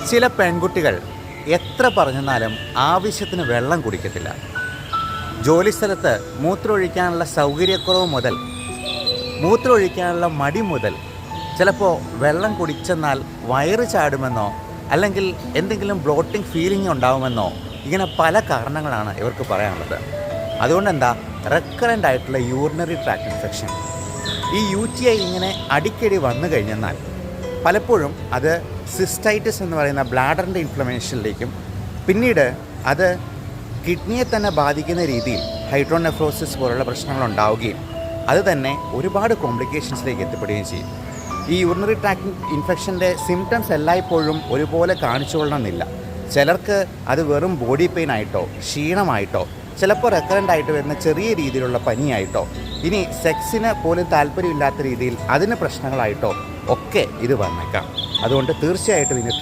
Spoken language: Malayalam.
ചില പെൺകുട്ടികൾ എത്ര പറഞ്ഞെന്നാലും ആവശ്യത്തിന് വെള്ളം കുടിക്കത്തില്ല. ജോലിസ്ഥലത്ത് മൂത്രമൊഴിക്കാനുള്ള സൗകര്യക്കുറവ് മുതൽ മൂത്രമൊഴിക്കാനുള്ള മടി മുതൽ ചിലപ്പോൾ വെള്ളം കുടിച്ചെന്നാൽ വയറ് ചാടുമെന്നോ അല്ലെങ്കിൽ എന്തെങ്കിലും ബ്ലോട്ടിംഗ് ഫീലിംഗ് ഉണ്ടാവുമെന്നോ ഇങ്ങനെ പല കാരണങ്ങളാണ് ഇവർക്ക് പറയാനുള്ളത്. അതുകൊണ്ടെന്താ റെക്കറൻ്റ് ആയിട്ടുള്ള യൂറിനറി ട്രാക്ട് ഇൻഫെക്ഷൻ, ഈ UTI ഇങ്ങനെ അടിക്കടി വന്നു കഴിഞ്ഞെന്നാൽ പലപ്പോഴും അത് സിസ്റ്റൈറ്റിസ് എന്ന് പറയുന്ന ബ്ലാഡറിൻ്റെ ഇൻഫ്ലമേഷനിലേക്കും പിന്നീട് അത് കിഡ്നിയെ തന്നെ ബാധിക്കുന്ന രീതിയിൽ ഹൈഡ്രോനെഫ്രോസിസ് പോലുള്ള പ്രശ്നങ്ങൾ ഉണ്ടാവുകയും അത് തന്നെ ഒരുപാട് കോംപ്ലിക്കേഷൻസിലേക്ക് എത്തിപ്പെടുകയും ചെയ്യും. ഈ യൂറിനറി ട്രാക്ട് ഇൻഫെക്ഷൻ്റെ സിംറ്റംസ് എല്ലായ്പ്പോഴും ഒരുപോലെ കാണിച്ചുകൊള്ളണമെന്നില്ല. ചിലർക്ക് അത് വെറും ബോഡി പെയിൻ ആയിട്ടോ ക്ഷീണമായിട്ടോ ചിലപ്പോൾ റെക്കറൻ്റ് ആയിട്ട് വരുന്ന ചെറിയ രീതിയിലുള്ള പനിയായിട്ടോ ഇനി സെക്സിന് പോലും താല്പര്യമില്ലാത്ത രീതിയിൽ അതിന് പ്രശ്നങ്ങളായിട്ടോ ഒക്കെ ഇത് വന്നേക്കാം. അതുകൊണ്ട് തീർച്ചയായിട്ടും ഇതിന്